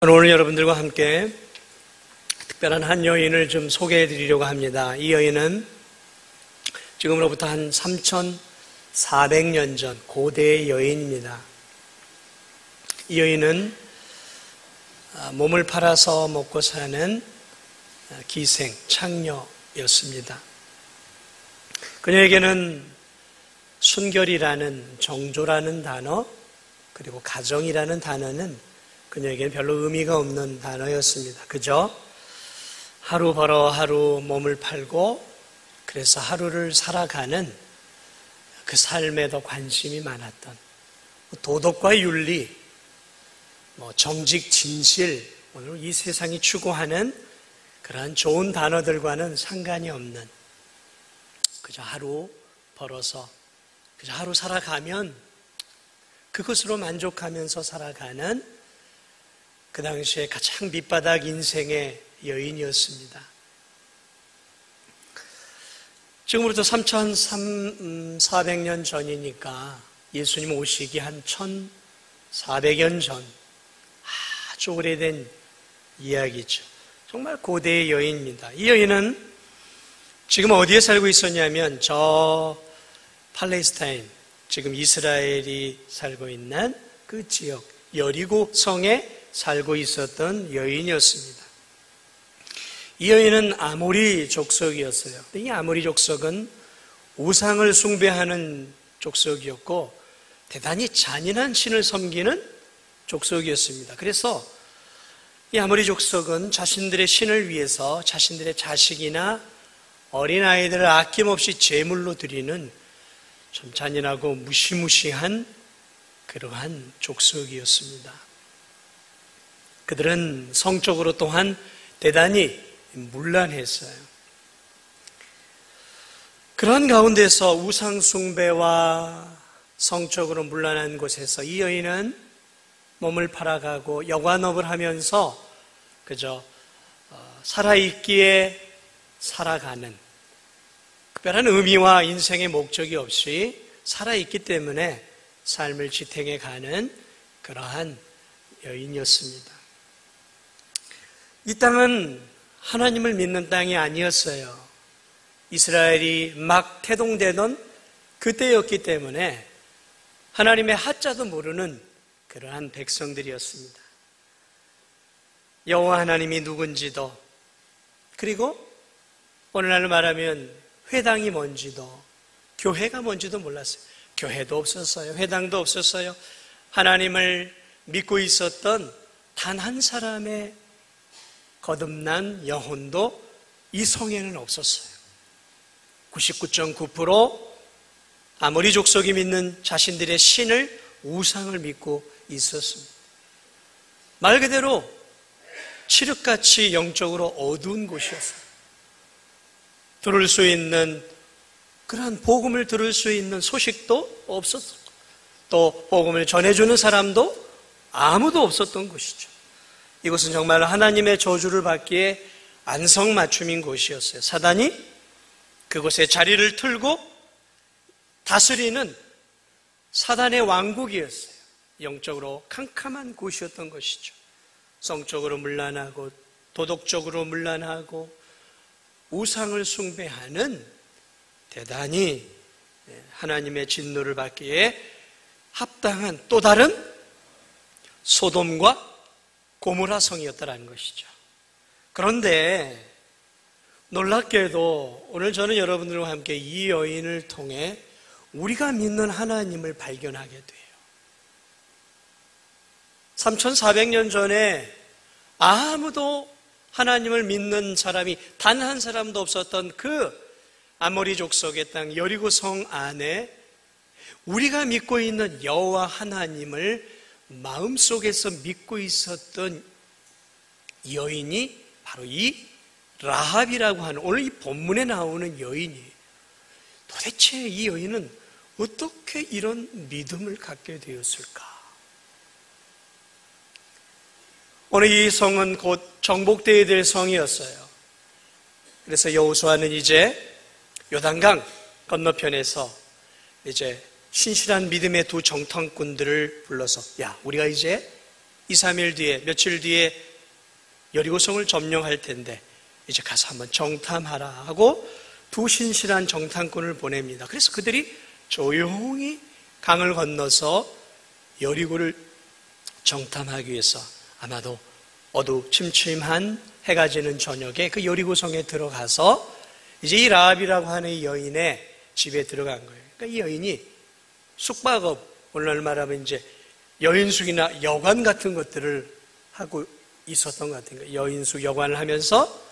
오늘 여러분들과 함께 특별한 한 여인을 좀 소개해 드리려고 합니다. 이 여인은 지금으로부터 한 3,400년 전 고대의 여인입니다. 이 여인은 몸을 팔아서 먹고 사는 기생, 창녀였습니다. 그녀에게는 순결이라는, 정조라는 단어, 그리고 가정이라는 단어는 그녀에게는 별로 의미가 없는 단어였습니다. 그저 하루 벌어 하루 몸을 팔고 그래서 하루를 살아가는 그 삶에 더 관심이 많았던, 도덕과 윤리, 정직, 진실, 오늘 이 세상이 추구하는 그러한 좋은 단어들과는 상관이 없는, 그저 하루 벌어서 그저 하루 살아가면 그것으로 만족하면서 살아가는 그 당시에 가장 밑바닥 인생의 여인이었습니다. 지금으로부터 3,400년 전이니까 예수님 오시기 한 1,400년 전, 아주 오래된 이야기죠. 정말 고대의 여인입니다. 이 여인은 지금 어디에 살고 있었냐면 저 팔레스타인, 지금 이스라엘이 살고 있는 그 지역 여리고 성에 살고 있었던 여인이었습니다. 이 여인은 아모리 족속이었어요. 이 아모리 족속은 우상을 숭배하는 족속이었고 대단히 잔인한 신을 섬기는 족속이었습니다. 그래서 이 아모리 족속은 자신들의 신을 위해서 자신들의 자식이나 어린아이들을 아낌없이 제물로 드리는 좀 잔인하고 무시무시한 그러한 족속이었습니다. 그들은 성적으로 또한 대단히 문란했어요. 그런 가운데서 우상 숭배와 성적으로 문란한 곳에서 이 여인은 몸을 팔아가고 여관업을 하면서 그저 살아있기에 살아가는, 특별한 의미와 인생의 목적이 없이 살아있기 때문에 삶을 지탱해 가는 그러한 여인이었습니다. 이 땅은 하나님을 믿는 땅이 아니었어요. 이스라엘이 막 태동되던 그때였기 때문에 하나님의 하자도 모르는 그러한 백성들이었습니다. 여호와 하나님이 누군지도, 그리고 오늘날로 말하면 회당이 뭔지도, 교회가 뭔지도 몰랐어요. 교회도 없었어요. 회당도 없었어요. 하나님을 믿고 있었던 단 한 사람의 거듭난 영혼도 이 성에는 없었어요. 99.9% 아모리 족속이 믿는 자신들의 신을, 우상을 믿고 있었습니다. 말 그대로 칠흑같이 영적으로 어두운 곳이었어요. 들을 수 있는, 그러한 복음을 들을 수 있는 소식도 없었고, 또 복음을 전해주는 사람도 아무도 없었던 곳이죠. 이곳은 정말 하나님의 저주를 받기에 안성맞춤인 곳이었어요. 사단이 그곳에 자리를 틀고 다스리는 사단의 왕국이었어요. 영적으로 캄캄한 곳이었던 것이죠. 성적으로 문란하고 도덕적으로 문란하고 우상을 숭배하는, 대단히 하나님의 진노를 받기에 합당한 또 다른 소돔과 고모라 성이었다라는 것이죠. 그런데 놀랍게도 오늘 저는 여러분들과 함께 이 여인을 통해 우리가 믿는 하나님을 발견하게 돼요. 3,400년 전에 아무도 하나님을 믿는 사람이 단 한 사람도 없었던 그 아모리 족속의 땅 여리고 성 안에 우리가 믿고 있는 여호와 하나님을 마음속에서 믿고 있었던 여인이 바로 이 라합이라고 하는, 오늘 이 본문에 나오는 여인이에요. 도대체 이 여인은 어떻게 이런 믿음을 갖게 되었을까? 오늘 이 성은 곧 정복되어야 될 성이었어요. 그래서 여호수아는 이제 요단강 건너편에서 이제 신실한 믿음의 두 정탐꾼들을 불러서, 야, 우리가 이제 2, 3일 뒤에, 며칠 뒤에 여리고성을 점령할 텐데 이제 가서 한번 정탐하라 하고 두 신실한 정탐꾼을 보냅니다. 그래서 그들이 조용히 강을 건너서 여리고를 정탐하기 위해서 아마도 어두침침한 해가 지는 저녁에 그 여리고성에 들어가서 이제 이 라합이라고 하는 이 여인의 집에 들어간 거예요. 그러니까 이 여인이 숙박업, 오늘 말하면 이제 여인숙이나 여관 같은 것들을 하고 있었던 것 같은 거예요. 여인숙, 여관을 하면서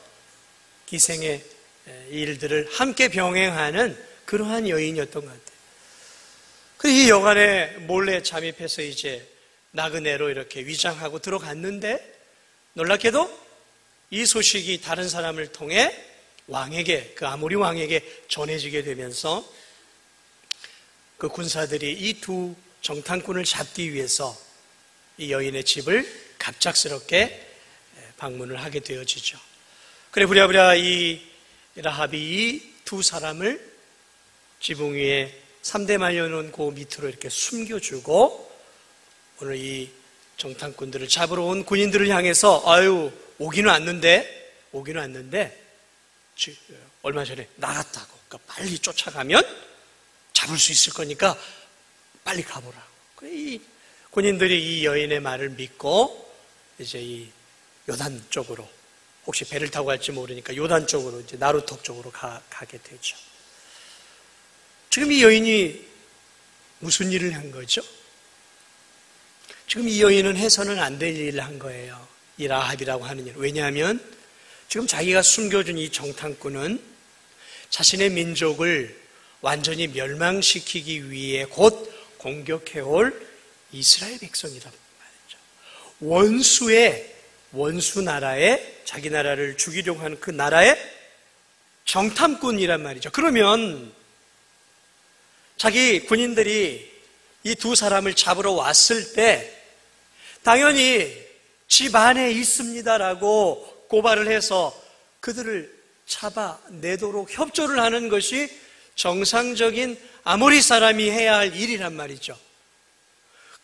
기생의 일들을 함께 병행하는 그러한 여인이었던 것 같아요. 이 여관에 몰래 잠입해서 이제 나그네로 이렇게 위장하고 들어갔는데 놀랍게도 이 소식이 다른 사람을 통해 왕에게, 그 아모리 왕에게 전해지게 되면서 그 군사들이 이 두 정탐꾼을 잡기 위해서 이 여인의 집을 갑작스럽게 방문을 하게 되어지죠. 그래 부랴부랴 이 라합이 이 두 사람을 지붕 위에 3대 말려놓은 그 밑으로 이렇게 숨겨주고 오늘 이 정탐꾼들을 잡으러 온 군인들을 향해서 오기는 왔는데 얼마 전에 나갔다고. 그러니까 빨리 쫓아가면 잡을 수 있을 거니까 빨리 가보라고. 이 군인들이 이 여인의 말을 믿고 이제 이 요단 쪽으로, 혹시 배를 타고 갈지 모르니까 요단 쪽으로, 이제 나루톡 쪽으로 가게 되죠. 지금 이 여인이 무슨 일을 한 거죠? 지금 이 여인은 해서는 안 될 일을 한 거예요. 이 라합이라고 하는 일. 왜냐하면 지금 자기가 숨겨준 이 정탐꾼은 자신의 민족을 완전히 멸망시키기 위해 곧 공격해올 이스라엘 백성이란 말이죠. 원수 나라에, 자기 나라를 죽이려고 하는 그 나라의 정탐꾼이란 말이죠. 그러면 자기 군인들이 이 두 사람을 잡으러 왔을 때 당연히 집 안에 있습니다라고 고발을 해서 그들을 잡아내도록 협조를 하는 것이 정상적인 아모리 사람이 해야 할 일이란 말이죠.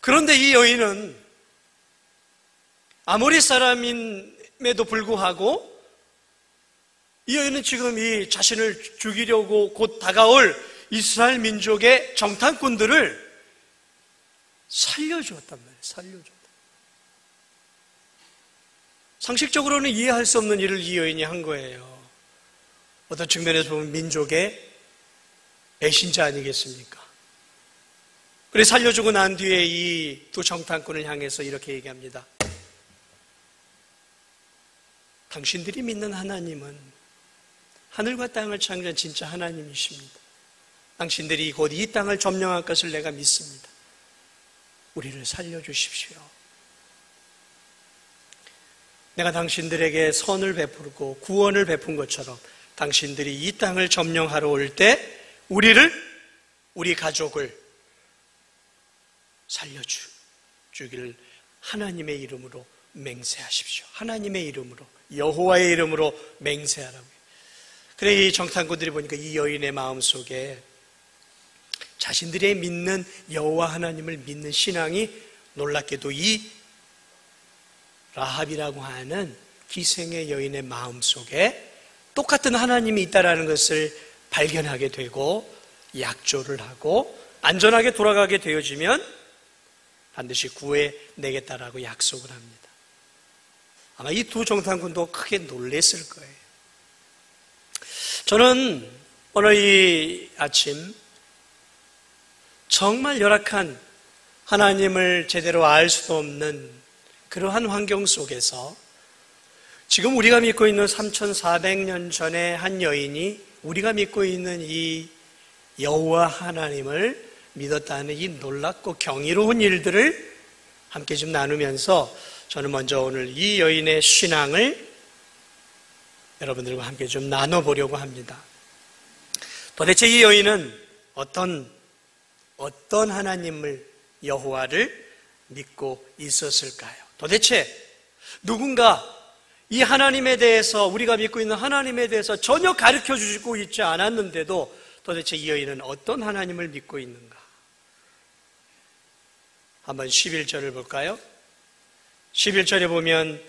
그런데 이 여인은 아모리 사람임에도 불구하고 이 여인은 지금 이 자신을 죽이려고 곧 다가올 이스라엘 민족의 정탐꾼들을 살려주었단 말이에요. 살려줬다. 상식적으로는 이해할 수 없는 일을 이 여인이 한 거예요. 어떤 측면에서 보면 민족의 배신자 아니겠습니까? 그래 살려주고 난 뒤에 이 두 정탐꾼을 향해서 이렇게 얘기합니다. 당신들이 믿는 하나님은 하늘과 땅을 창조한 진짜 하나님이십니다. 당신들이 곧 이 땅을 점령할 것을 내가 믿습니다. 우리를 살려주십시오. 내가 당신들에게 선을 베풀고 구원을 베푼 것처럼 당신들이 이 땅을 점령하러 올 때 우리 가족을 살려주기를 하나님의 이름으로 맹세하십시오. 하나님의 이름으로, 여호와의 이름으로 맹세하라고요. 그래 이 정탐꾼들이 보니까 이 여인의 마음속에 자신들의 믿는 여호와 하나님을 믿는 신앙이 놀랍게도 이 라합이라고 하는 기생의 여인의 마음속에 똑같은 하나님이 있다는 것을 발견하게 되고 약조를 하고 안전하게 돌아가게 되어지면 반드시 구해내겠다라고 약속을 합니다. 아마 이 두 정탐꾼도 크게 놀랬을 거예요. 저는 오늘 이 아침 정말 열악한 하나님을 제대로 알 수도 없는 그러한 환경 속에서 지금 우리가 믿고 있는 3400년 전의 한 여인이 우리가 믿고 있는 이 여호와 하나님을 믿었다는 이 놀랍고 경이로운 일들을 함께 좀 나누면서 저는 먼저 오늘 이 여인의 신앙을 여러분들과 함께 좀 나눠보려고 합니다. 도대체 이 여인은 어떤 하나님을, 여호와를 믿고 있었을까요? 도대체 누군가 이 하나님에 대해서, 우리가 믿고 있는 하나님에 대해서 전혀 가르쳐 주고 있지 않았는데도 도대체 이 여인은 어떤 하나님을 믿고 있는가? 한번 11절을 볼까요? 11절에 보면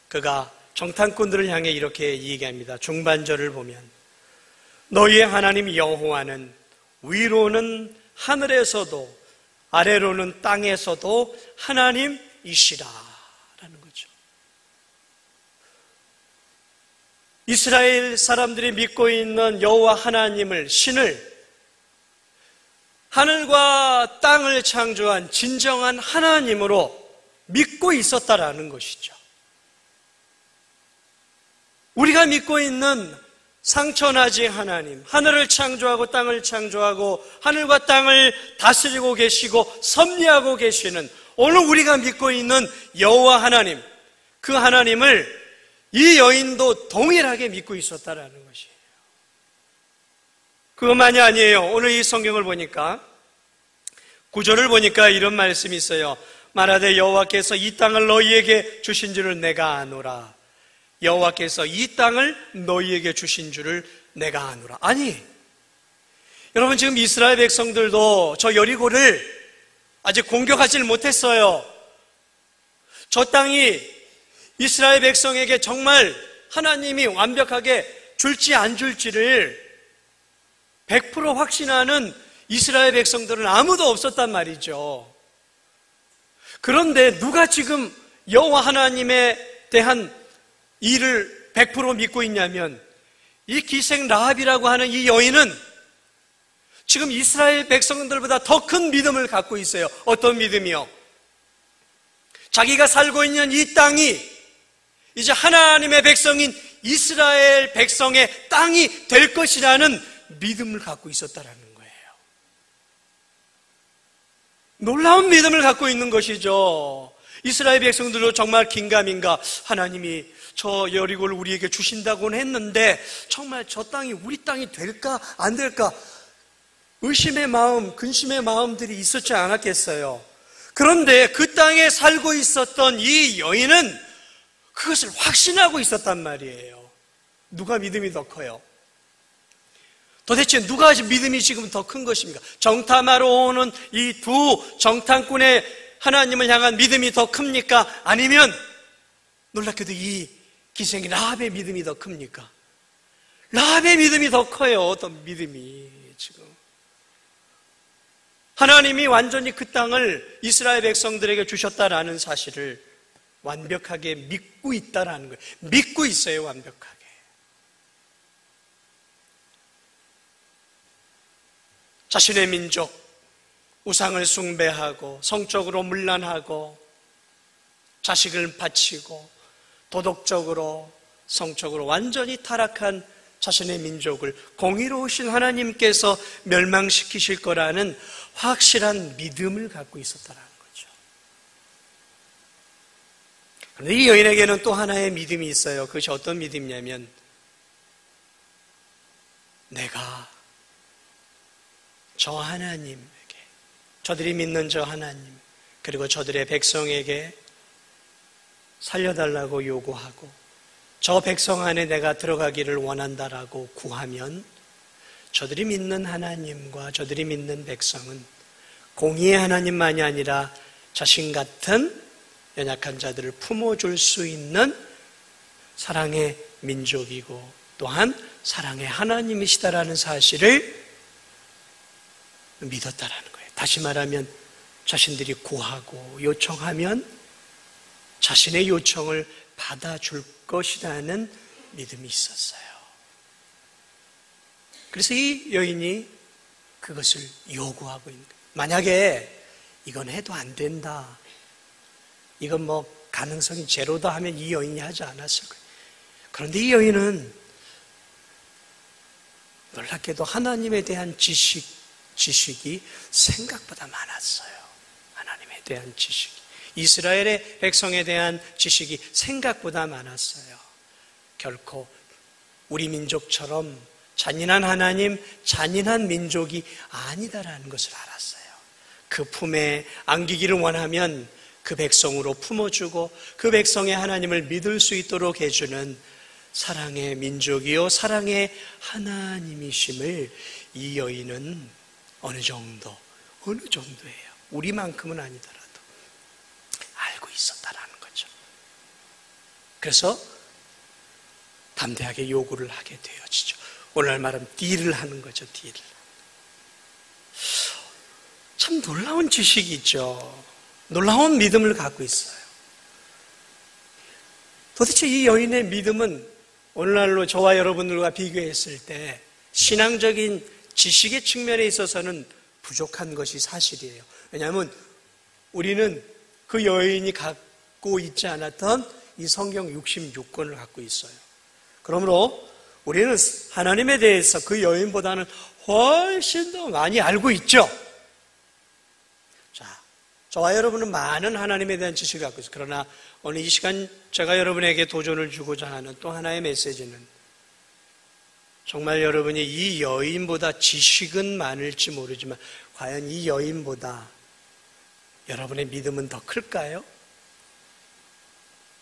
그가 정탐꾼들을 향해 이렇게 얘기합니다. 중반절을 보면 너희의 하나님 여호와는 위로는 하늘에서도 아래로는 땅에서도 하나님이시라 라는 거죠. 이스라엘 사람들이 믿고 있는 여호와 하나님을, 신을, 하늘과 땅을 창조한 진정한 하나님으로 믿고 있었다라는 것이죠. 우리가 믿고 있는 상천하지 하나님, 하늘을 창조하고 땅을 창조하고 하늘과 땅을 다스리고 계시고 섭리하고 계시는 오늘 우리가 믿고 있는 여호와 하나님, 그 하나님을 이 여인도 동일하게 믿고 있었다라는 것이에요. 그것만이 아니에요. 오늘 이 성경을 보니까 9절을 보니까 이런 말씀이 있어요. 말하되 여호와께서 이 땅을 너희에게 주신 줄을 내가 아노라. 여호와께서 이 땅을 너희에게 주신 줄을 내가 아노라. 아니, 여러분 지금 이스라엘 백성들도 저 여리고를 아직 공격하지 못했어요. 저 땅이 이스라엘 백성에게 정말 하나님이 완벽하게 줄지 안 줄지를 100% 확신하는 이스라엘 백성들은 아무도 없었단 말이죠. 그런데 누가 지금 여호와 하나님에 대한 이를 100% 믿고 있냐면 이 기생 라합이라고 하는 이 여인은 지금 이스라엘 백성들보다 더 큰 믿음을 갖고 있어요. 어떤 믿음이요? 자기가 살고 있는 이 땅이 이제 하나님의 백성인 이스라엘 백성의 땅이 될 것이라는 믿음을 갖고 있었다라는 거예요. 놀라운 믿음을 갖고 있는 것이죠. 이스라엘 백성들도 정말 긴가민가 하나님이 저 여리고를 우리에게 주신다고는 했는데 정말 저 땅이 우리 땅이 될까 안 될까 의심의 마음, 근심의 마음들이 있었지 않았겠어요. 그런데 그 땅에 살고 있었던 이 여인은 그것을 확신하고 있었단 말이에요. 누가 믿음이 더 커요? 도대체 누가 믿음이 지금 더 큰 것입니까? 정탐하러 오는 이 두 정탐꾼의 하나님을 향한 믿음이 더 큽니까? 아니면 놀랍게도 이 기생이 라합의 믿음이 더 큽니까? 라합의 믿음이 더 커요. 어떤 믿음이 지금 하나님이 완전히 그 땅을 이스라엘 백성들에게 주셨다라는 사실을 완벽하게 믿고 있다라는 거예요. 믿고 있어요, 완벽하게. 자신의 민족, 우상을 숭배하고 성적으로 문란하고 자식을 바치고 도덕적으로 성적으로 완전히 타락한 자신의 민족을 공의로우신 하나님께서 멸망시키실 거라는 확실한 믿음을 갖고 있었다는 거죠. 그런데 이 여인에게는 또 하나의 믿음이 있어요. 그것이 어떤 믿음이냐면 내가 저 하나님에게, 저들이 믿는 저 하나님, 그리고 저들의 백성에게 살려달라고 요구하고 저 백성 안에 내가 들어가기를 원한다라고 구하면 저들이 믿는 하나님과 저들이 믿는 백성은 공의의 하나님만이 아니라 자신 같은 연약한 자들을 품어줄 수 있는 사랑의 민족이고 또한 사랑의 하나님이시다라는 사실을 믿었다라는 거예요. 다시 말하면 자신들이 구하고 요청하면 자신의 요청을 받아줄 것이라는 믿음이 있었어요. 그래서 이 여인이 그것을 요구하고 있는 거예요. 만약에 이건 해도 안 된다, 이건 뭐 가능성이 제로다 하면 이 여인이 하지 않았을 거예요. 그런데 이 여인은 놀랍게도 하나님에 대한 지식이 생각보다 많았어요. 하나님에 대한 지식이, 이스라엘의 백성에 대한 지식이 생각보다 많았어요. 결코 우리 민족처럼 잔인한 하나님, 잔인한 민족이 아니다라는 것을 알았어요. 그 품에 안기기를 원하면 그 백성으로 품어주고 그 백성의 하나님을 믿을 수 있도록 해주는 사랑의 민족이요 사랑의 하나님이심을 이 여인은 어느 정도예요. 우리만큼은 아니더라도 알고 있었다라는 거죠. 그래서 담대하게 요구를 하게 되어지죠. 오늘 말은 딜을 하는 거죠. 딜을. 참 놀라운 지식이 있죠. 놀라운 믿음을 갖고 있어요. 도대체 이 여인의 믿음은 오늘날로 저와 여러분들과 비교했을 때 신앙적인 지식의 측면에 있어서는 부족한 것이 사실이에요. 왜냐하면 우리는 그 여인이 갖고 있지 않았던 이 성경 66권을 갖고 있어요. 그러므로 우리는 하나님에 대해서 그 여인보다는 훨씬 더 많이 알고 있죠. 자, 저와 여러분은 많은 하나님에 대한 지식을 갖고 있어요. 그러나 오늘 이 시간 제가 여러분에게 도전을 주고자 하는 또 하나의 메시지는 정말 여러분이 이 여인보다 지식은 많을지 모르지만 과연 이 여인보다 여러분의 믿음은 더 클까요?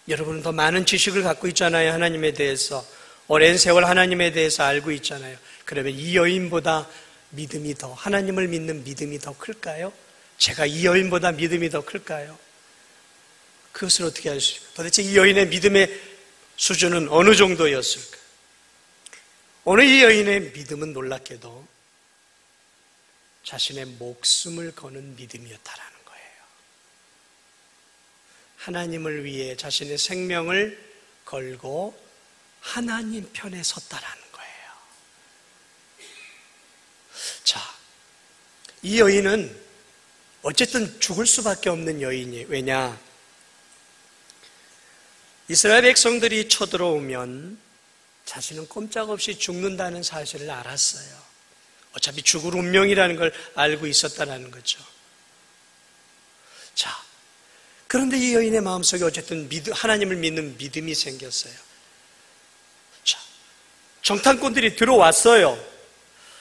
여러분은 더 많은 지식을 갖고 있잖아요. 하나님에 대해서. 오랜 세월 하나님에 대해서 알고 있잖아요. 그러면 이 여인보다 믿음이 더, 하나님을 믿는 믿음이 더 클까요? 제가 이 여인보다 믿음이 더 클까요? 그것을 어떻게 알 수 있을까요? 도대체 이 여인의 믿음의 수준은 어느 정도였을까? 오늘 이 여인의 믿음은 놀랍게도 자신의 목숨을 거는 믿음이었다라는 거예요. 하나님을 위해 자신의 생명을 걸고 하나님 편에 섰다라는 거예요. 자, 이 여인은 어쨌든 죽을 수밖에 없는 여인이에요. 왜냐? 이스라엘 백성들이 쳐들어오면 자신은 꼼짝없이 죽는다는 사실을 알았어요. 어차피 죽을 운명이라는 걸 알고 있었다는 거죠. 자, 그런데 이 여인의 마음속에 어쨌든 하나님을 믿는 믿음이 생겼어요. 자, 정탐꾼들이 들어왔어요.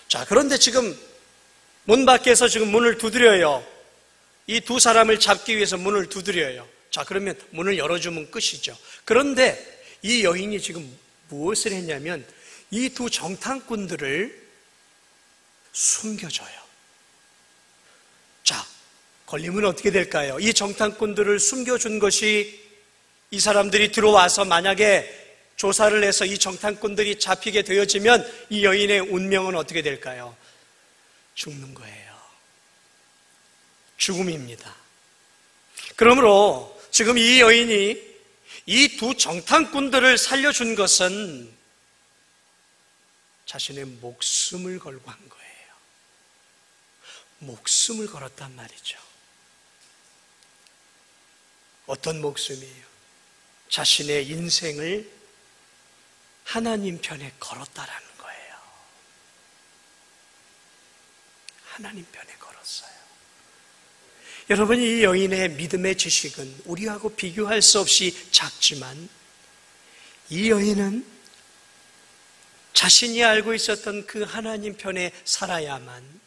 자, 그런데 지금 문 밖에서 지금 문을 두드려요. 이 두 사람을 잡기 위해서 문을 두드려요. 자, 그러면 문을 열어주면 끝이죠. 그런데 이 여인이 지금 무엇을 했냐면 이 두 정탐꾼들을 숨겨줘요. 자, 걸리면 어떻게 될까요? 이 정탐꾼들을 숨겨준 것이 이 사람들이 들어와서 만약에 조사를 해서 이 정탐꾼들이 잡히게 되어지면 이 여인의 운명은 어떻게 될까요? 죽는 거예요. 죽음입니다. 그러므로 지금 이 여인이 이 두 정탐꾼들을 살려준 것은 자신의 목숨을 걸고 한 거예요. 목숨을 걸었단 말이죠. 어떤 목숨이에요? 자신의 인생을 하나님 편에 걸었다라는 거예요. 하나님 편에 걸었어요. 여러분, 이 여인의 믿음의 지식은 우리하고 비교할 수 없이 작지만 이 여인은 자신이 알고 있었던 그 하나님 편에 살아야만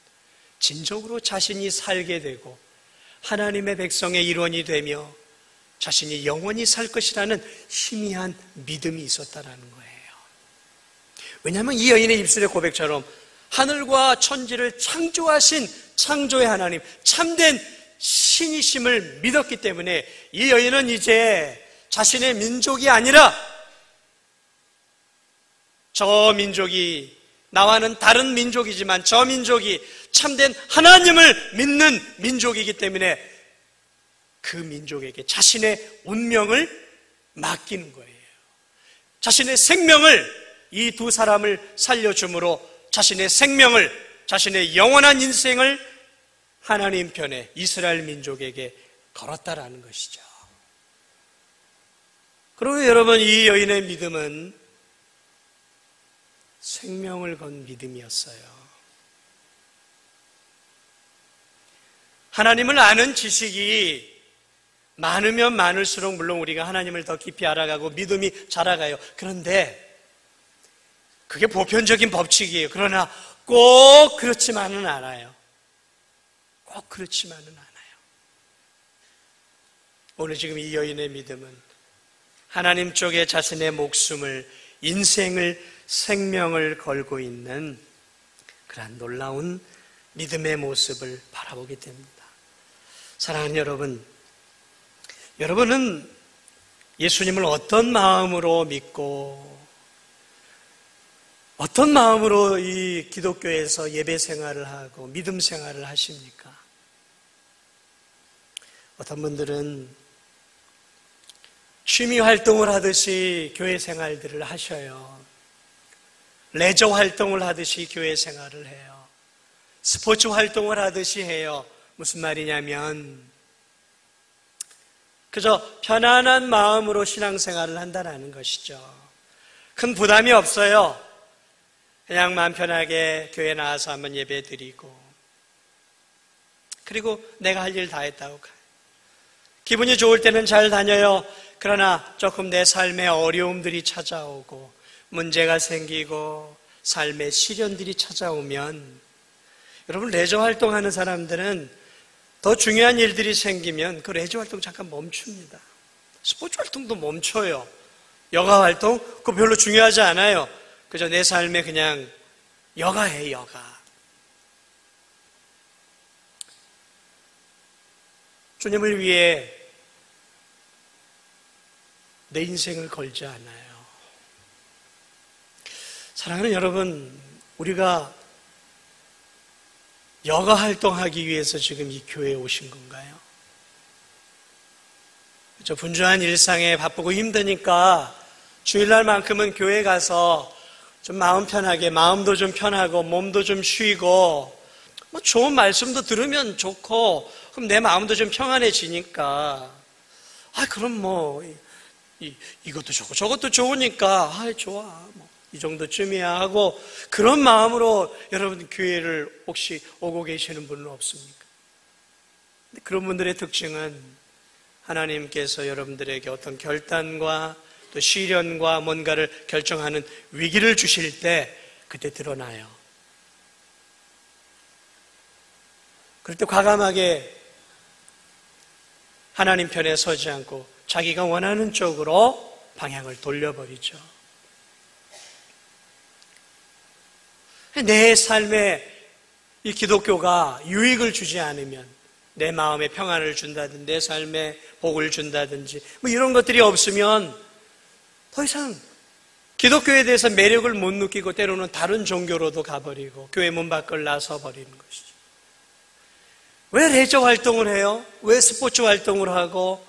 진정으로 자신이 살게 되고 하나님의 백성의 일원이 되며 자신이 영원히 살 것이라는 희미한 믿음이 있었다라는 거예요. 왜냐하면 이 여인의 입술의 고백처럼 하늘과 천지를 창조하신 창조의 하나님, 참된 신이심을 믿었기 때문에 이 여인은 이제 자신의 민족이 아니라 저 민족이 나와는 다른 민족이지만 저 민족이 참된 하나님을 믿는 민족이기 때문에 그 민족에게 자신의 운명을 맡기는 거예요. 자신의 생명을 이 두 사람을 살려줌으로 자신의 생명을, 자신의 영원한 인생을 하나님 편에 이스라엘 민족에게 걸었다라는 것이죠. 그리고 여러분, 이 여인의 믿음은 생명을 건 믿음이었어요. 하나님을 아는 지식이 많으면 많을수록 물론 우리가 하나님을 더 깊이 알아가고 믿음이 자라가요. 그런데 그게 보편적인 법칙이에요. 그러나 꼭 그렇지만은 않아요. 꼭 그렇지만은 않아요. 오늘 지금 이 여인의 믿음은 하나님 쪽에 자신의 목숨을, 인생을, 생명을 걸고 있는 그러한 놀라운 믿음의 모습을 바라보게 됩니다. 사랑하는 여러분, 여러분은 예수님을 어떤 마음으로 믿고 어떤 마음으로 이 기독교에서 예배 생활을 하고 믿음 생활을 하십니까? 어떤 분들은 취미 활동을 하듯이 교회 생활들을 하셔요. 레저 활동을 하듯이 교회 생활을 해요. 스포츠 활동을 하듯이 해요. 무슨 말이냐면 그저 편안한 마음으로 신앙생활을 한다는 것이죠. 큰 부담이 없어요. 그냥 마음 편하게 교회 나와서 한번 예배 드리고 그리고 내가 할 일 다 했다고 가요. 기분이 좋을 때는 잘 다녀요. 그러나 조금 내 삶에 어려움들이 찾아오고 문제가 생기고 삶의 시련들이 찾아오면 여러분 레저 활동하는 사람들은 더 중요한 일들이 생기면 그 레저 활동 잠깐 멈춥니다. 스포츠 활동도 멈춰요. 여가 활동? 그거 별로 중요하지 않아요. 그저 내 삶에 그냥 여가해, 여가. 주님을 위해 내 인생을 걸지 않아요. 사랑하는 여러분, 우리가 여가 활동하기 위해서 지금 이 교회에 오신 건가요? 저 분주한 일상에 바쁘고 힘드니까 주일날만큼은 교회 가서 좀 마음 편하게, 마음도 좀 편하고 몸도 좀 쉬고 뭐 좋은 말씀도 들으면 좋고 그럼 내 마음도 좀 평안해지니까 그럼 뭐 이것도 좋고 저것도 좋으니까 좋아 뭐 이 정도쯤이야 하고 그런 마음으로 여러분 교회를 혹시 오고 계시는 분은 없습니까? 근데 그런 분들의 특징은 하나님께서 여러분들에게 어떤 결단과 또 시련과 뭔가를 결정하는 위기를 주실 때 그때 드러나요. 그럴 때 과감하게 하나님 편에 서지 않고 자기가 원하는 쪽으로 방향을 돌려버리죠. 내 삶에 이 기독교가 유익을 주지 않으면 내 마음에 평안을 준다든지 내 삶에 복을 준다든지 뭐 이런 것들이 없으면 더 이상 기독교에 대해서 매력을 못 느끼고 때로는 다른 종교로도 가버리고 교회 문 밖을 나서버리는 것이죠. 왜 레저 활동을 해요? 왜 스포츠 활동을 하고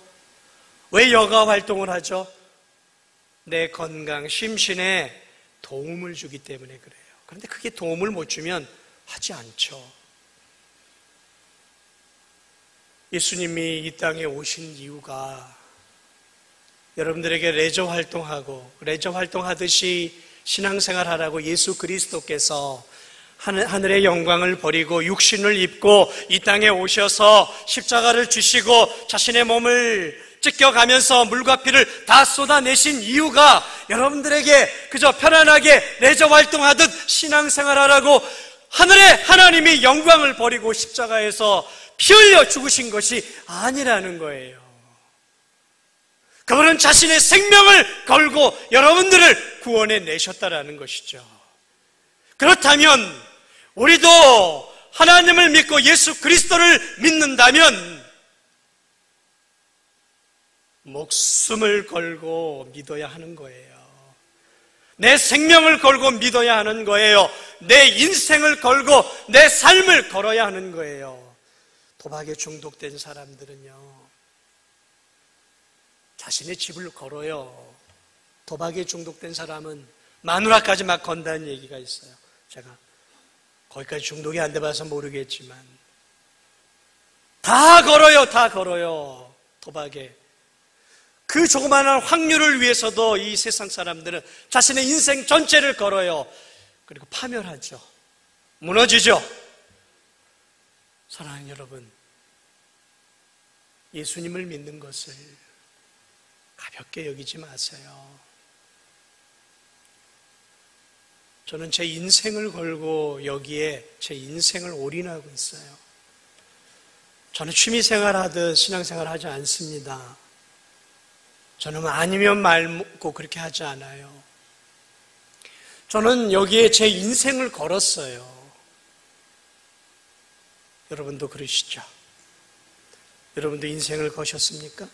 왜 여가 활동을 하죠? 내 건강, 심신에 도움을 주기 때문에 그래요. 그런데 그게 도움을 못 주면 하지 않죠. 예수님이 이 땅에 오신 이유가 여러분들에게 레저 활동하고 레저 활동하듯이 신앙생활 하라고 예수 그리스도께서 하늘의 영광을 버리고 육신을 입고 이 땅에 오셔서 십자가를 지시고 자신의 몸을 찢겨가면서 물과 피를 다 쏟아내신 이유가 여러분들에게 그저 편안하게 레저 활동하듯 신앙생활하라고 하늘의 하나님이 영광을 버리고 십자가에서 피 흘려 죽으신 것이 아니라는 거예요. 그분은 자신의 생명을 걸고 여러분들을 구원해 내셨다라는 것이죠. 그렇다면 우리도 하나님을 믿고 예수 그리스도를 믿는다면 목숨을 걸고 믿어야 하는 거예요. 내 생명을 걸고 믿어야 하는 거예요. 내 인생을 걸고 내 삶을 걸어야 하는 거예요. 도박에 중독된 사람들은요, 자신의 집을 걸어요. 도박에 중독된 사람은 마누라까지 막 건다는 얘기가 있어요. 제가 거기까지 중독이 안 돼봐서 모르겠지만 다 걸어요. 다 걸어요. 도박에. 그 조그마한 확률을 위해서도 이 세상 사람들은 자신의 인생 전체를 걸어요. 그리고 파멸하죠. 무너지죠. 사랑하는 여러분, 예수님을 믿는 것을 가볍게 여기지 마세요. 저는 제 인생을 걸고 여기에 제 인생을 올인하고 있어요. 저는 취미생활 하듯 신앙생활 하지 않습니다. 저는 아니면 말고 그렇게 하지 않아요. 저는 여기에 제 인생을 걸었어요. 여러분도 그러시죠? 여러분도 인생을 거셨습니까?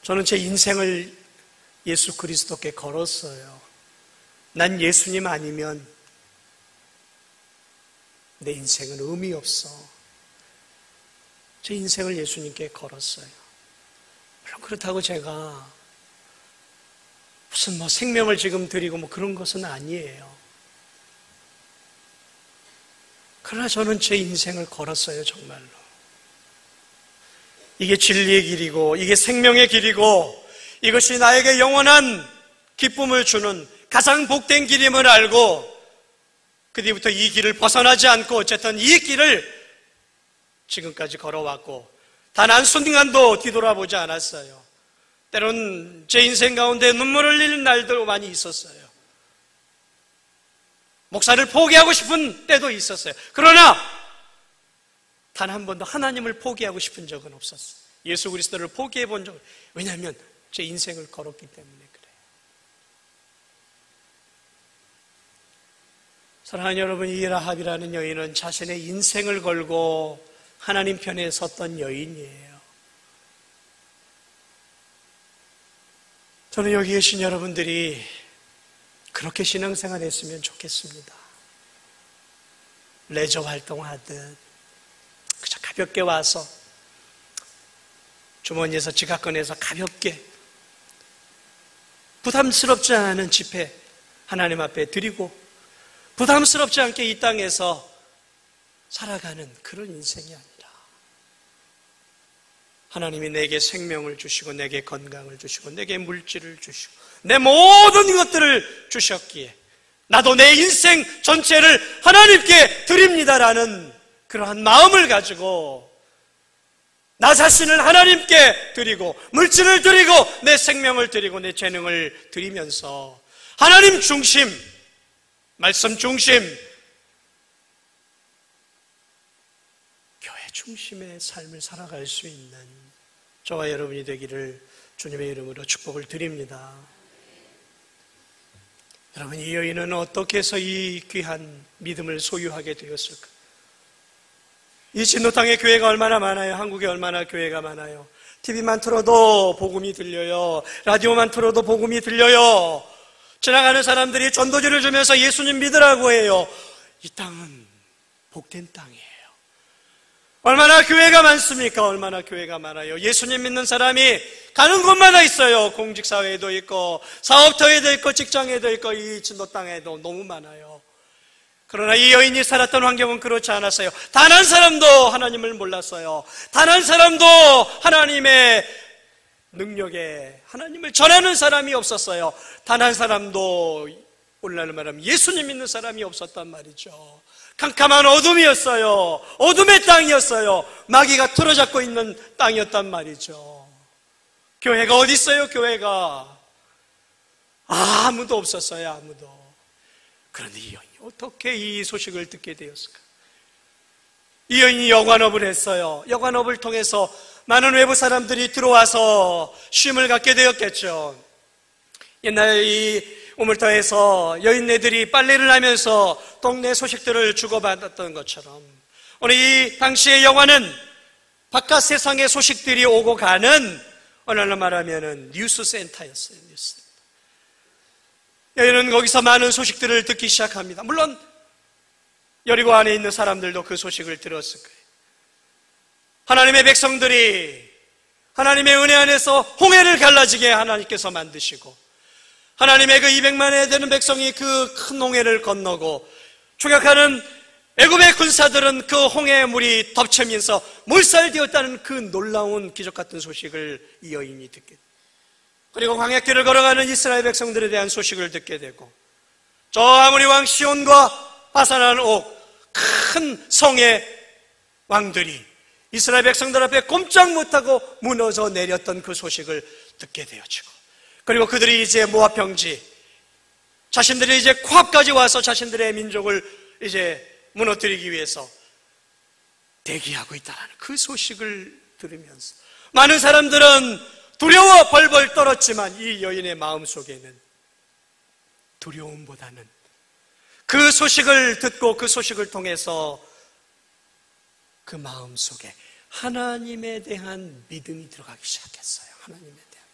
저는 제 인생을 예수 그리스도께 걸었어요. 난 예수님 아니면 내 인생은 의미 없어. 제 인생을 예수님께 걸었어요. 물론 그렇다고 제가 무슨 생명을 지금 드리고 그런 것은 아니에요. 그러나 저는 제 인생을 걸었어요, 정말로. 이게 진리의 길이고, 이게 생명의 길이고, 이것이 나에게 영원한 기쁨을 주는 가장 복된 길임을 알고, 그 뒤부터 이 길을 벗어나지 않고 어쨌든 이 길을 지금까지 걸어왔고, 단 한순간도 뒤돌아보지 않았어요. 때론 제 인생 가운데 눈물을 흘리는 날도 많이 있었어요. 목사를 포기하고 싶은 때도 있었어요. 그러나 단 한 번도 하나님을 포기하고 싶은 적은 없었어요. 예수 그리스도를 포기해 본 적은, 왜냐하면 제 인생을 걸었기 때문에 그래요. 사랑하는 여러분, 이 라합이라는 여인은 자신의 인생을 걸고 하나님 편에 섰던 여인이에요. 저는 여기 계신 여러분들이 그렇게 신앙생활 했으면 좋겠습니다. 레저 활동하듯 그저 가볍게 와서 주머니에서 지갑 꺼내서 가볍게 부담스럽지 않은 집회 하나님 앞에 드리고 부담스럽지 않게 이 땅에서 살아가는 그런 인생이 아니라 하나님이 내게 생명을 주시고 내게 건강을 주시고 내게 물질을 주시고 내 모든 것들을 주셨기에 나도 내 인생 전체를 하나님께 드립니다라는 그러한 마음을 가지고 나 자신을 하나님께 드리고 물질을 드리고 내 생명을 드리고 내 재능을 드리면서 하나님 중심, 말씀 중심, 교회 중심의 삶을 살아갈 수 있는 저와 여러분이 되기를 주님의 이름으로 축복을 드립니다. 여러분, 이 여인은 어떻게 해서 이 귀한 믿음을 소유하게 되었을까? 이 진노땅에 교회가 얼마나 많아요. 한국에 얼마나 교회가 많아요. TV만 틀어도 복음이 들려요. 라디오만 틀어도 복음이 들려요. 지나가는 사람들이 전도지를 주면서 예수님 믿으라고 해요. 이 땅은 복된 땅이에요. 얼마나 교회가 많습니까? 얼마나 교회가 많아요. 예수님 믿는 사람이 가는 곳마다 있어요. 공직사회에도 있고 사업터에도 있고 직장에도 있고 이 진도 땅에도 너무 많아요. 그러나 이 여인이 살았던 환경은 그렇지 않았어요. 단 한 사람도 하나님을 몰랐어요. 단 한 사람도 하나님의 능력에 하나님을 전하는 사람이 없었어요. 단 한 사람도 오늘날 말하면 예수님 믿는 사람이 없었단 말이죠. 캄캄한 어둠이었어요. 어둠의 땅이었어요. 마귀가 틀어잡고 있는 땅이었단 말이죠. 교회가 어디 있어요? 교회가 아무도 없었어요. 아무도. 그런데 이 여인이 어떻게 이 소식을 듣게 되었을까? 이 여인이 여관업을 했어요. 여관업을 통해서 많은 외부 사람들이 들어와서 쉼을 갖게 되었겠죠. 옛날 이 우물터에서 여인네들이 빨래를 하면서 동네 소식들을 주고받았던 것처럼 오늘 이 당시의 여관은 바깥 세상의 소식들이 오고 가는 오늘날 말하면 뉴스 센터였어요. 뉴스 센터. 여인은 거기서 많은 소식들을 듣기 시작합니다. 물론 여리고 안에 있는 사람들도 그 소식을 들었을 거예요. 하나님의 백성들이 하나님의 은혜 안에서 홍해를 갈라지게 하나님께서 만드시고 하나님의 그 200만에 되는 백성이 그 큰 홍해를 건너고 추격하는 애굽의 군사들은 그 홍해의 물이 덮치면서 몰살되었다는 그 놀라운 기적 같은 소식을 이 여인이 듣게 됩니다. 그리고 광야길을 걸어가는 이스라엘 백성들에 대한 소식을 듣게 되고 저 아모리 왕 시온과 바산한 옥 큰 성의 왕들이 이스라엘 백성들 앞에 꼼짝 못하고 무너져 내렸던 그 소식을 듣게 되어지고 그리고 그들이 이제 모압 평지 자신들이 이제 코앞까지 와서 자신들의 민족을 이제 무너뜨리기 위해서 대기하고 있다는 그 소식을 들으면서 많은 사람들은 두려워 벌벌 떨었지만 이 여인의 마음속에는 두려움보다는 그 소식을 듣고 그 소식을 통해서 그 마음속에 하나님에 대한 믿음이 들어가기 시작했어요. 하나님에 대한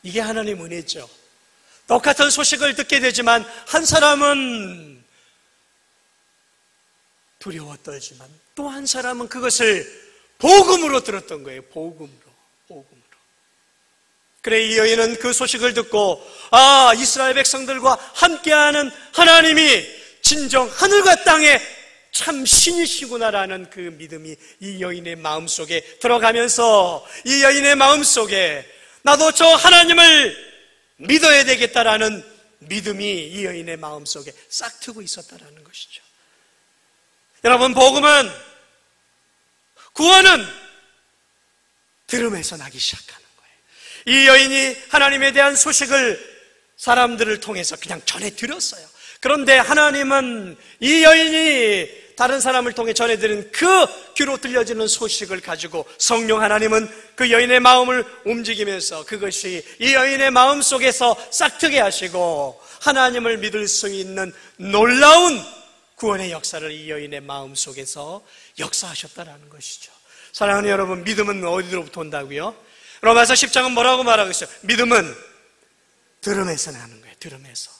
이게 하나님 은혜죠. 똑같은 소식을 듣게 되지만 한 사람은 두려워 떨지만 또 한 사람은 그것을 복음으로 들었던 거예요. 복음으로. 그래, 이 여인은 그 소식을 듣고 이스라엘 백성들과 함께하는 하나님이 진정 하늘과 땅에 참 신이시구나라는 그 믿음이 이 여인의 마음속에 들어가면서 이 여인의 마음속에 나도 저 하나님을 믿어야 되겠다라는 믿음이 이 여인의 마음속에 싹트고 있었다라는 것이죠. 여러분, 복음은, 구원은 들음에서 나기 시작하는 거예요. 이 여인이 하나님에 대한 소식을 사람들을 통해서 그냥 전해 드렸어요. 그런데 하나님은 이 여인이 다른 사람을 통해 전해드린 그 귀로 들려지는 소식을 가지고 성령 하나님은 그 여인의 마음을 움직이면서 그것이 이 여인의 마음 속에서 싹트게 하시고 하나님을 믿을 수 있는 놀라운 구원의 역사를 이 여인의 마음 속에서 역사하셨다라는 것이죠. 사랑하는 여러분, 믿음은 어디로부터 온다고요? 로마서 10장은 뭐라고 말하고 있어요? 믿음은 들음에서 나는 거예요. 들음에서.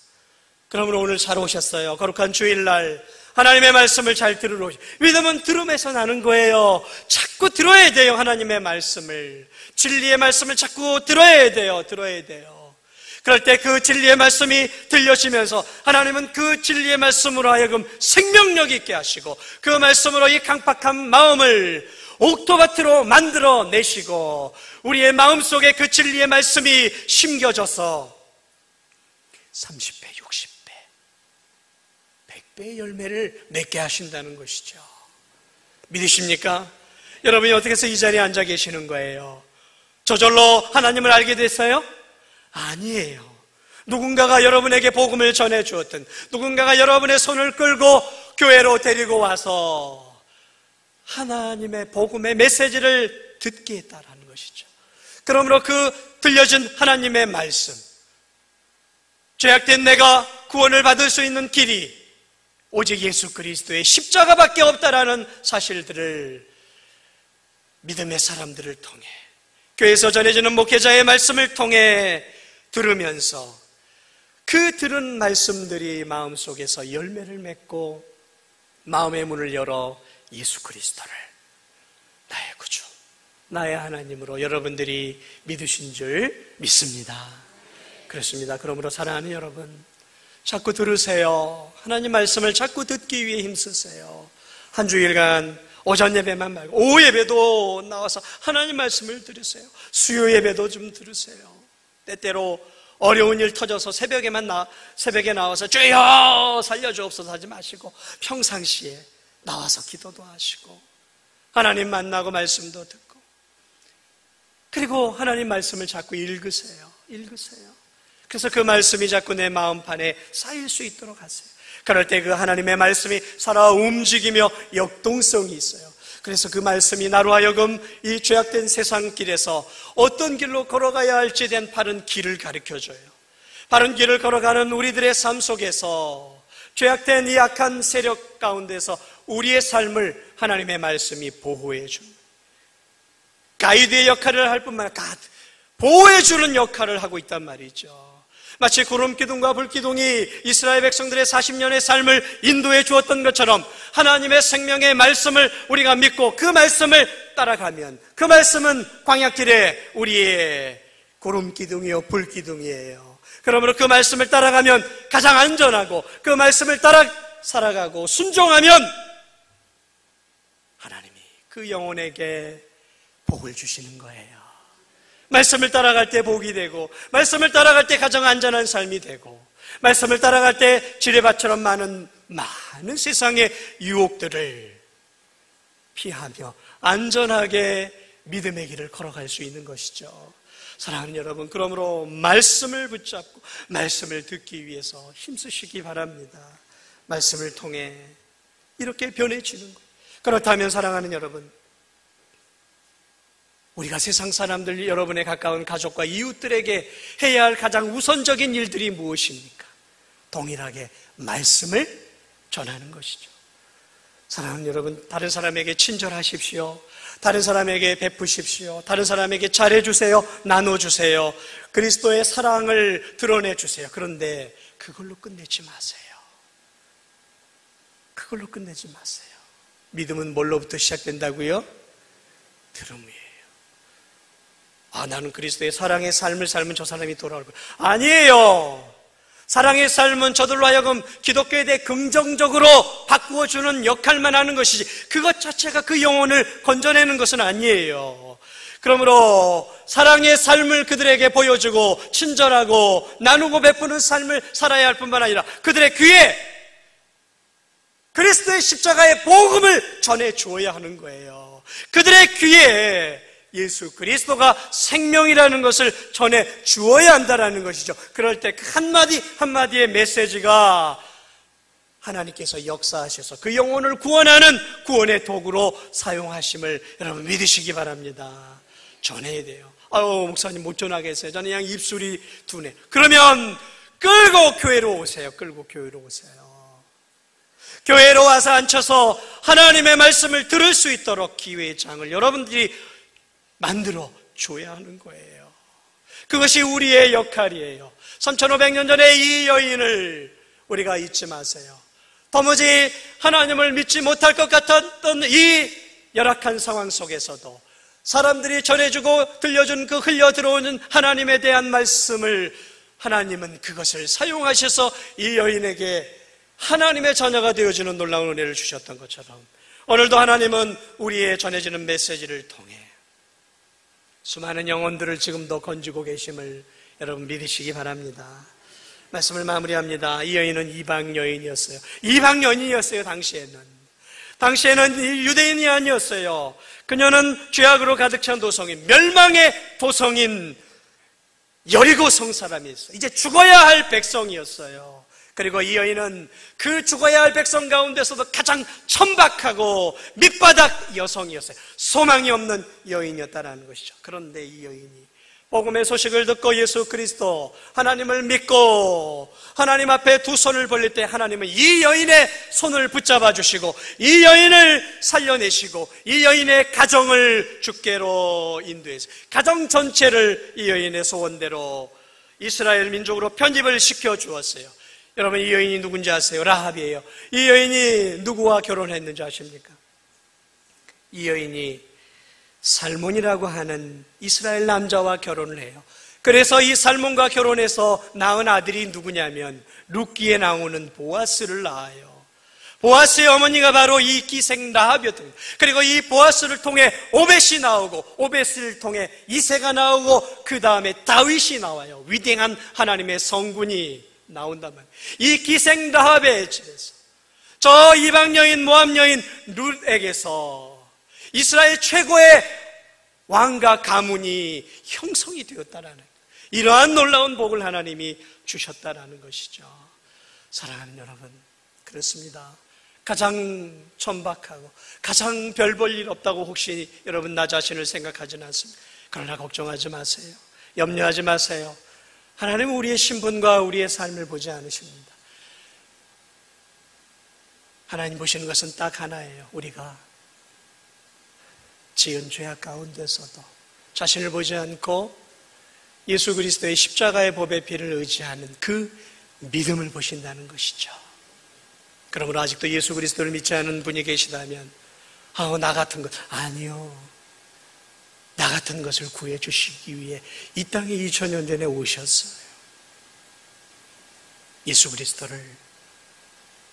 그러면 오늘 잘 오셨어요. 거룩한 주일날 하나님의 말씀을 잘 들으러 오세요. 믿음은 들음에서 나는 거예요. 자꾸 들어야 돼요. 하나님의 말씀을, 진리의 말씀을 자꾸 들어야 돼요. 그럴 때 그 진리의 말씀이 들려지면서 하나님은 그 진리의 말씀으로 하여금 생명력 있게 하시고 그 말씀으로 이 강팍한 마음을 옥토밭으로 만들어 내시고 우리의 마음속에 그 진리의 말씀이 심겨져서 30배, 60배, 100배의 열매를 맺게 하신다는 것이죠. 믿으십니까? 여러분이 어떻게 해서 이 자리에 앉아 계시는 거예요? 저절로 하나님을 알게 됐어요? 아니에요. 누군가가 여러분에게 복음을 전해 주었든 누군가가 여러분의 손을 끌고 교회로 데리고 와서 하나님의 복음의 메시지를 듣게 했다라는 것이죠. 그러므로 그 들려진 하나님의 말씀, 죄악된 내가 구원을 받을 수 있는 길이 오직 예수 그리스도의 십자가밖에 없다라는 사실들을 믿음의 사람들을 통해 교회에서 전해지는 목회자의 말씀을 통해 들으면서 그 들은 말씀들이 마음속에서 열매를 맺고 마음의 문을 열어 예수 그리스도를 나의 구주, 나의 하나님으로 여러분들이 믿으신 줄 믿습니다. 그렇습니다. 그러므로 사랑하는 여러분, 자꾸 들으세요. 하나님 말씀을 자꾸 듣기 위해 힘쓰세요. 한 주일간 오전 예배만 말고 오후 예배도 나와서 하나님 말씀을 들으세요. 수요 예배도 좀 들으세요. 때때로 어려운 일 터져서 새벽에 나와서 주여 살려주옵소서 하지 마시고 평상시에 나와서 기도도 하시고 하나님 만나고 말씀도 듣고 그리고 하나님 말씀을 자꾸 읽으세요. 그래서 그 말씀이 자꾸 내 마음판에 쌓일 수 있도록 하세요. 그럴 때 그 하나님의 말씀이 살아 움직이며 역동성이 있어요. 그래서 그 말씀이 나로 하여금 이 죄악된 세상 길에서 어떤 길로 걸어가야 할지에 대한 바른 길을 가르쳐줘요. 바른 길을 걸어가는 우리들의 삶 속에서 죄악된 이 악한 세력 가운데서 우리의 삶을 하나님의 말씀이 보호해 줍니다. 가이드의 역할을 할 뿐만 아니라 보호해 주는 역할을 하고 있단 말이죠. 마치 구름기둥과 불기둥이 이스라엘 백성들의 40년의 삶을 인도해 주었던 것처럼 하나님의 생명의 말씀을 우리가 믿고 그 말씀을 따라가면 그 말씀은 광야길에 우리의 구름기둥이요 불기둥이에요. 그러므로 그 말씀을 따라가면 가장 안전하고 그 말씀을 따라 살아가고 순종하면 하나님이 그 영혼에게 복을 주시는 거예요. 말씀을 따라갈 때 복이 되고 말씀을 따라갈 때 가장 안전한 삶이 되고 말씀을 따라갈 때 지뢰밭처럼 많은 세상의 유혹들을 피하며 안전하게 믿음의 길을 걸어갈 수 있는 것이죠. 사랑하는 여러분, 그러므로 말씀을 붙잡고 말씀을 듣기 위해서 힘쓰시기 바랍니다. 말씀을 통해 이렇게 변해지는 거예요. 그렇다면 사랑하는 여러분, 우리가 세상 사람들, 여러분의 가까운 가족과 이웃들에게 해야 할 가장 우선적인 일들이 무엇입니까? 동일하게 말씀을 전하는 것이죠. 사랑하는 여러분, 다른 사람에게 친절하십시오. 다른 사람에게 베푸십시오. 다른 사람에게 잘해주세요. 나눠주세요. 그리스도의 사랑을 드러내주세요. 그런데 그걸로 끝내지 마세요. 그걸로 끝내지 마세요. 믿음은 뭘로부터 시작된다고요? 들음이에요. 나는 그리스도의 사랑의 삶을 살면 저 사람이 돌아올 거예요. 아니에요. 사랑의 삶은 저들로 하여금 기독교에 대해 긍정적으로 바꾸어주는 역할만 하는 것이지 그것 자체가 그 영혼을 건져내는 것은 아니에요. 그러므로 사랑의 삶을 그들에게 보여주고 친절하고 나누고 베푸는 삶을 살아야 할 뿐만 아니라 그들의 귀에 그리스도의 십자가의 복음을 전해주어야 하는 거예요. 그들의 귀에 예수 그리스도가 생명이라는 것을 전해 주어야 한다는 것이죠. 그럴 때 그 한마디 한마디의 메시지가 하나님께서 역사하셔서 그 영혼을 구원하는 구원의 도구로 사용하심을 여러분 믿으시기 바랍니다. 전해야 돼요. 목사님 못 전하겠어요. 저는 그냥 입술이 둔해. 그러면 끌고 교회로 오세요. 끌고 교회로 오세요. 교회로 와서 앉혀서 하나님의 말씀을 들을 수 있도록 기회의 장을 여러분들이 만들어 줘야 하는 거예요. 그것이 우리의 역할이에요. 3500년 전에 이 여인을 우리가 잊지 마세요. 도무지 하나님을 믿지 못할 것 같았던 이 열악한 상황 속에서도 사람들이 전해주고 들려준 그 흘려 들어오는 하나님에 대한 말씀을 하나님은 그것을 사용하셔서 이 여인에게 하나님의 자녀가 되어주는 놀라운 은혜를 주셨던 것처럼 오늘도 하나님은 우리의 전해지는 메시지를 통해 수많은 영혼들을 지금도 건지고 계심을 여러분 믿으시기 바랍니다. 말씀을 마무리합니다. 이 여인은 이방 여인이었어요. 이방 여인이었어요. 당시에는 유대인이 아니었어요. 그녀는 죄악으로 가득 찬 도성인, 멸망의 도성인 여리고성 사람이었어요. 이제 죽어야 할 백성이었어요. 그리고 이 여인은 그 죽어야 할 백성 가운데서도 가장 천박하고 밑바닥 여성이었어요. 소망이 없는 여인이었다는 것이죠. 그런데 이 여인이 복음의 소식을 듣고 예수 그리스도 하나님을 믿고 하나님 앞에 두 손을 벌릴 때 하나님은 이 여인의 손을 붙잡아 주시고 이 여인을 살려내시고 이 여인의 가정을 주께로 인도해서 가정 전체를 이 여인의 소원대로 이스라엘 민족으로 편입을 시켜 주었어요. 여러분 이 여인이 누군지 아세요? 라합이에요. 이 여인이 누구와 결혼했는지 아십니까? 이 여인이 살몬이라고 하는 이스라엘 남자와 결혼을 해요. 그래서 이 살몬과 결혼해서 낳은 아들이 누구냐면 룻기에 나오는 보아스를 낳아요. 보아스의 어머니가 바로 이 기생 라합이었던 거예요. 그리고 이 보아스를 통해 오벳이 나오고 오벳을 통해 이새가 나오고 그 다음에 다윗이 나와요. 위대한 하나님의 성군이 나온단 말이에요. 이 기생 라합의 집에서 저 이방 여인 모압 여인 룻에게서 이스라엘 최고의 왕과 가문이 형성이 되었다라는 이러한 놀라운 복을 하나님이 주셨다라는 것이죠. 사랑하는 여러분, 그렇습니다. 가장 천박하고 가장 별 볼 일 없다고 혹시 여러분 나 자신을 생각하지는 않습니다. 그러나 걱정하지 마세요. 염려하지 마세요. 하나님은 우리의 신분과 우리의 삶을 보지 않으십니다. 하나님 보시는 것은 딱 하나예요. 우리가 지은 죄악 가운데서도 자신을 보지 않고 예수 그리스도의 십자가의 보배 피를 의지하는 그 믿음을 보신다는 것이죠. 그러므로 아직도 예수 그리스도를 믿지 않은 분이 계시다면 나 같은 것 아니요. 나 같은 것을 구해 주시기 위해 이 땅에 2000년 전에 오셨어요. 예수 그리스도를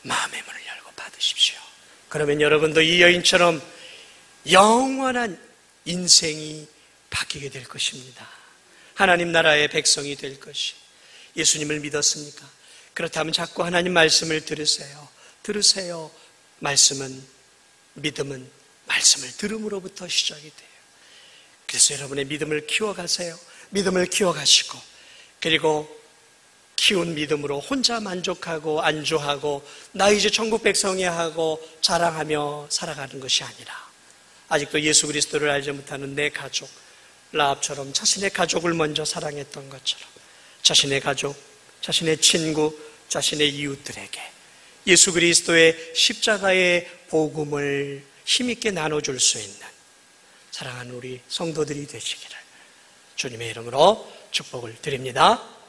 마음의 문을 열고 받으십시오. 그러면 여러분도 이 여인처럼 영원한 인생이 바뀌게 될 것입니다. 하나님 나라의 백성이 될 것이. 예수님을 믿었습니까? 그렇다면 자꾸 하나님 말씀을 들으세요. 말씀은, 믿음은 말씀을 들음으로부터 시작이 돼요. 그래서 여러분의 믿음을 키워가세요. 믿음을 키워가시고 그리고 키운 믿음으로 혼자 만족하고 안주하고 나 이제 천국 백성이야 하고 자랑하며 살아가는 것이 아니라 아직도 예수 그리스도를 알지 못하는 내 가족, 라합처럼 자신의 가족을 먼저 사랑했던 것처럼 자신의 가족, 자신의 친구, 자신의 이웃들에게 예수 그리스도의 십자가의 복음을 힘있게 나눠줄 수 있는 사랑하는 우리 성도들이 되시기를 주님의 이름으로 축복을 드립니다.